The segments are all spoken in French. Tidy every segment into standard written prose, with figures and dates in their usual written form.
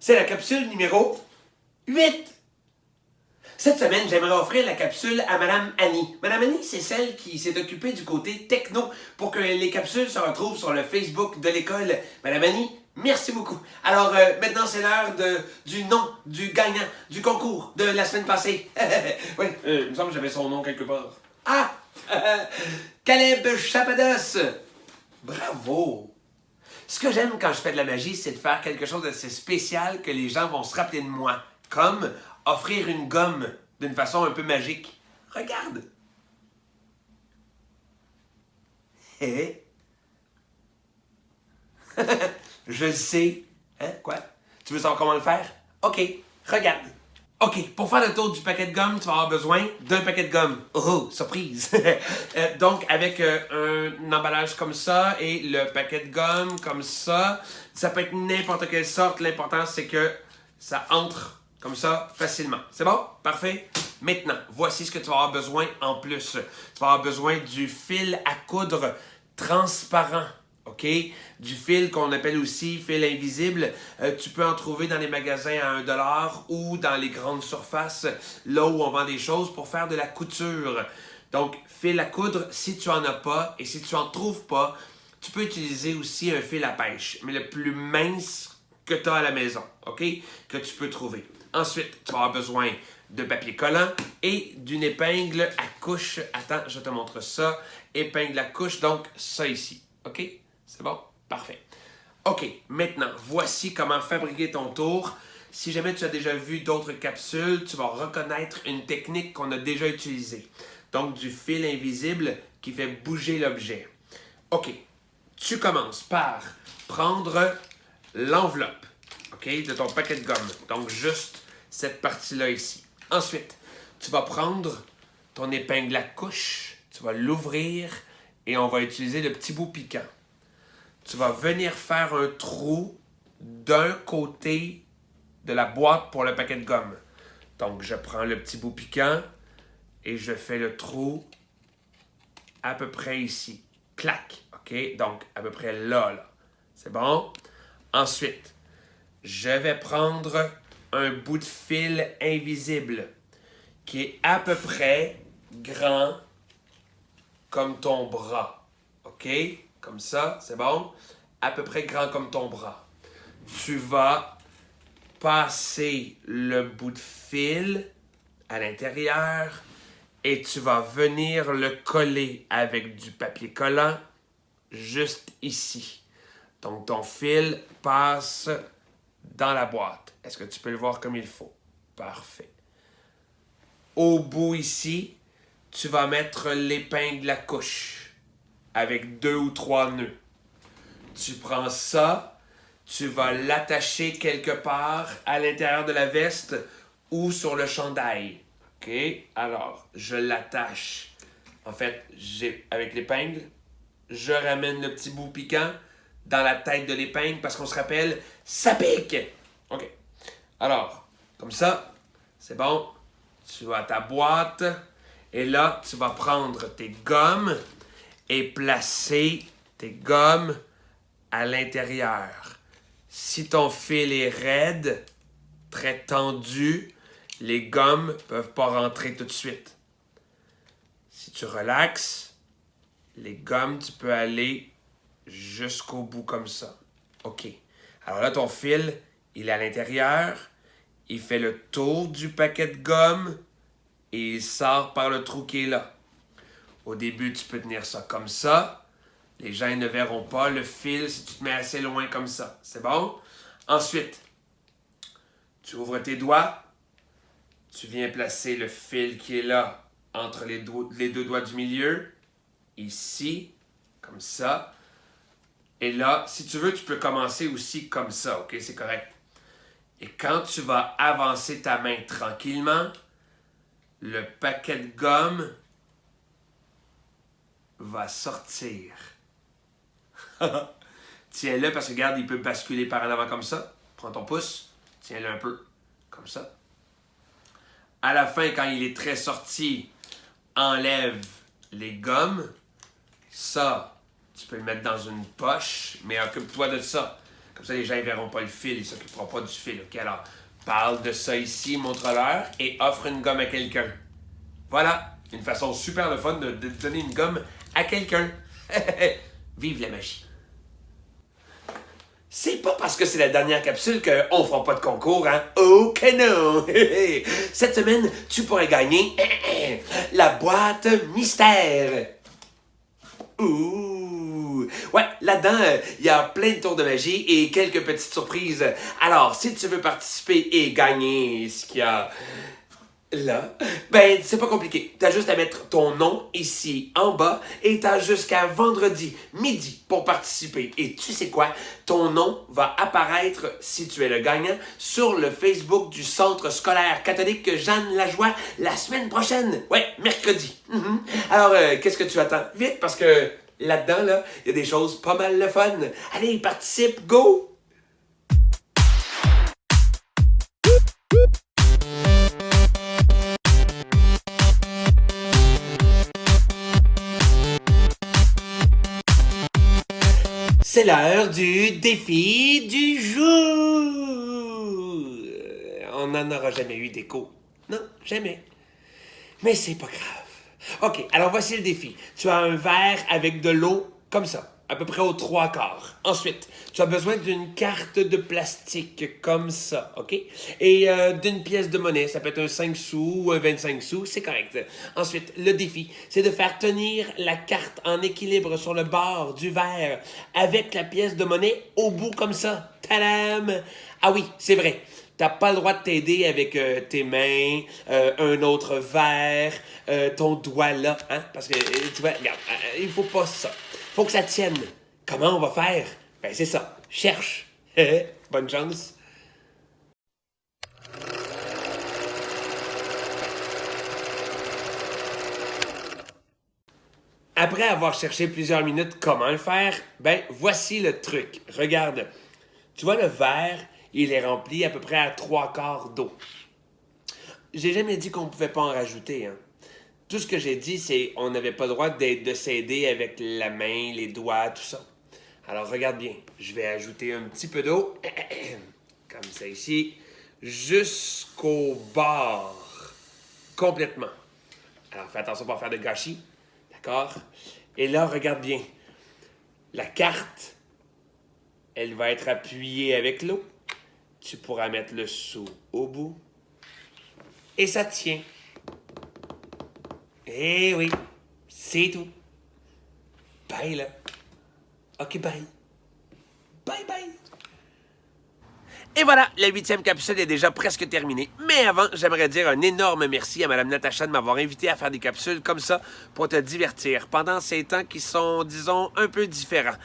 C'est la capsule numéro 8. Cette semaine, j'aimerais offrir la capsule à Madame Annie. Madame Annie, c'est celle qui s'est occupée du côté techno pour que les capsules se retrouvent sur le Facebook de l'école. Madame Annie, merci beaucoup. Alors, maintenant, c'est l'heure du nom du gagnant du concours de la semaine passée. Oui, il me semble que j'avais son nom quelque part. Ah! Caleb Chapados! Bravo! Ce que j'aime quand je fais de la magie, c'est de faire quelque chose d'assez spécial que les gens vont se rappeler de moi. Comme offrir une gomme d'une façon un peu magique. Regarde! Hé? Je le sais. Hein? Quoi? Tu veux savoir comment le faire? OK, regarde. OK, pour faire le tour du paquet de gomme, tu vas avoir besoin d'un paquet de gomme. Oh, surprise! Donc, avec un emballage comme ça et le paquet de gomme comme ça peut être n'importe quelle sorte. L'important, c'est que ça entre comme ça facilement. C'est bon? Parfait? Maintenant, voici ce que tu vas avoir besoin en plus. Tu vas avoir besoin du fil à coudre transparent. OK? Du fil qu'on appelle aussi fil invisible. Tu peux en trouver dans les magasins à 1$ ou dans les grandes surfaces, là où on vend des choses pour faire de la couture. Donc, fil à coudre, si tu n'en as pas et si tu n'en trouves pas, tu peux utiliser aussi un fil à pêche, mais le plus mince que tu as à la maison, OK? Que tu peux trouver. Ensuite, tu vas avoir besoin de papier collant et d'une épingle à couche. Attends, je te montre ça. Épingle à couche, donc ça ici, OK? C'est bon? Parfait. OK, maintenant, voici comment fabriquer ton tour. Si jamais tu as déjà vu d'autres capsules, tu vas reconnaître une technique qu'on a déjà utilisée. Donc, du fil invisible qui fait bouger l'objet. OK, tu commences par prendre l'enveloppe, OK, de ton paquet de gomme. Donc, juste cette partie-là ici. Ensuite, tu vas prendre ton épingle à couche, tu vas l'ouvrir et on va utiliser le petit bout piquant. Tu vas venir faire un trou d'un côté de la boîte pour le paquet de gomme. Donc, je prends le petit bout piquant et je fais le trou à peu près ici. Clac, OK? Donc, à peu près là. C'est bon? Ensuite, je vais prendre un bout de fil invisible qui est à peu près grand comme ton bras. OK? Comme ça, c'est bon? À peu près grand comme ton bras. Tu vas passer le bout de fil à l'intérieur et tu vas venir le coller avec du papier collant juste ici. Donc, ton fil passe dans la boîte. Est-ce que tu peux le voir comme il faut? Parfait. Au bout ici, tu vas mettre l'épingle à couche avec 2 ou 3 nœuds. Tu prends ça, tu vas l'attacher quelque part à l'intérieur de la veste ou sur le chandail. OK? Alors, je l'attache. En fait, avec l'épingle, je ramène le petit bout piquant dans la tête de l'épingle parce qu'on se rappelle, ça pique! OK. Alors, comme ça, c'est bon. Tu as ta boîte et là, tu vas prendre tes gommes et placer tes gommes à l'intérieur. Si ton fil est raide, très tendu, les gommes ne peuvent pas rentrer tout de suite. Si tu relaxes, les gommes, tu peux aller jusqu'au bout comme ça. OK. Alors là, ton fil, il est à l'intérieur, il fait le tour du paquet de gomme et il sort par le trou qui est là. Au début, tu peux tenir ça comme ça. Les gens ne verront pas le fil si tu te mets assez loin comme ça. C'est bon? Ensuite, tu ouvres tes doigts. Tu viens placer le fil qui est là entre les 2 doigts du milieu. Ici, comme ça. Et là, si tu veux, tu peux commencer aussi comme ça. OK? C'est correct. Et quand tu vas avancer ta main tranquillement, le paquet de gomme va sortir. Tiens-le parce que regarde, il peut basculer par en avant comme ça. Prends ton pouce, tiens-le un peu comme ça. À la fin, quand il est très sorti, enlève les gommes. Ça, tu peux le mettre dans une poche, mais occupe-toi de ça. Comme ça, les gens ne verront pas le fil, ils ne s'occuperont pas du fil. OK, alors, parle de ça ici, montre-leur, et offre une gomme à quelqu'un. Voilà, une façon super le fun de donner une gomme à quelqu'un. Vive la magie. C'est pas parce que c'est la dernière capsule qu'on ne fera pas de concours, hein? Oh que non! Cette semaine, tu pourrais gagner la boîte mystère. Ouh! Ouais, là-dedans, il y a plein de tours de magie et quelques petites surprises. Alors, si tu veux participer et gagner ce qu'il y a là, ben, c'est pas compliqué. T'as juste à mettre ton nom ici en bas et t'as jusqu'à vendredi midi pour participer. Et tu sais quoi? Ton nom va apparaître, si tu es le gagnant, sur le Facebook du Centre scolaire catholique Jeanne Lajoie la semaine prochaine. Ouais, mercredi. Alors, qu'est-ce que tu attends? Vite, parce que là-dedans, là, il y a des choses pas mal le fun. Allez, participe, go! C'est l'heure du défi du jour. On n'en aura jamais eu d'écho. Non, jamais. Mais c'est pas grave. OK, alors voici le défi. Tu as un verre avec de l'eau comme ça, à peu près aux 3/4. Ensuite, tu as besoin d'une carte de plastique comme ça, OK? Et d'une pièce de monnaie. Ça peut être un 5 sous ou un 25 sous, c'est correct. Ensuite, le défi, c'est de faire tenir la carte en équilibre sur le bord du verre avec la pièce de monnaie au bout comme ça. Tadam! Ah oui, c'est vrai. T'as pas le droit de t'aider avec tes mains, un autre verre, ton doigt là, hein? Parce que, tu vois, regarde, il faut pas ça. Faut que ça tienne. Comment on va faire? Ben, c'est ça. Cherche. Bonne chance. Après avoir cherché plusieurs minutes comment le faire, ben, voici le truc. Regarde. Tu vois, le verre, il est rempli à peu près à 3/4 d'eau. J'ai jamais dit qu'on pouvait pas en rajouter, hein. Tout ce que j'ai dit, c'est qu'on n'avait pas le droit de s'aider avec la main, les doigts, tout ça. Alors, regarde bien. Je vais ajouter un petit peu d'eau, comme ça ici, jusqu'au bord, complètement. Alors, fais attention pour pas faire de gâchis, d'accord? Et là, regarde bien. La carte, elle va être appuyée avec l'eau. Tu pourras mettre le sou au bout. Et ça tient. Eh oui, c'est tout. Bye, là. OK, bye. Bye, bye. Et voilà, la 8e capsule est déjà presque terminée. Mais avant, j'aimerais dire un énorme merci à Mme Natacha de m'avoir invité à faire des capsules comme ça pour te divertir pendant ces temps qui sont, disons, un peu différents.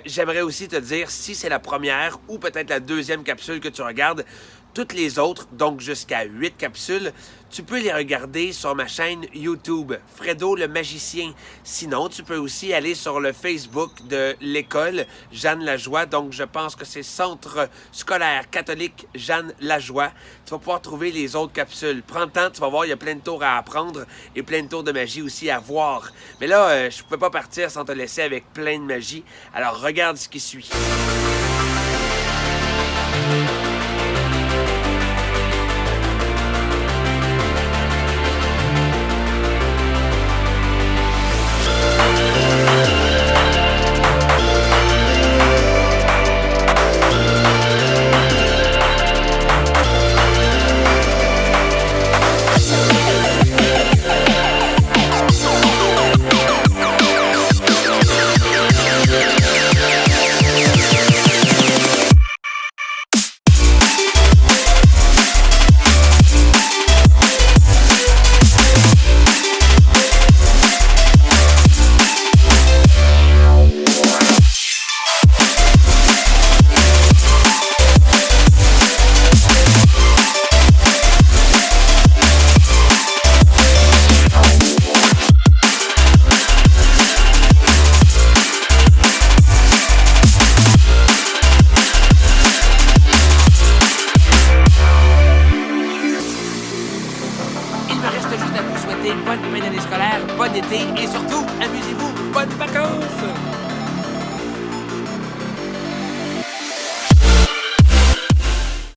J'aimerais aussi te dire, si c'est la première ou peut-être la 2e capsule que tu regardes, toutes les autres, donc jusqu'à 8 capsules, tu peux les regarder sur ma chaîne YouTube, Fredo le magicien. Sinon, tu peux aussi aller sur le Facebook de l'école Jeanne Lajoie. Donc, je pense que c'est Centre scolaire catholique Jeanne Lajoie. Tu vas pouvoir trouver les autres capsules. Prends le temps, tu vas voir, il y a plein de tours à apprendre et plein de tours de magie aussi à voir. Mais là, je ne pouvais pas partir sans te laisser avec plein de magie. Alors, regarde ce qui suit. Bonne fin d'année scolaire, bon été et surtout, amusez-vous, bonnes vacances!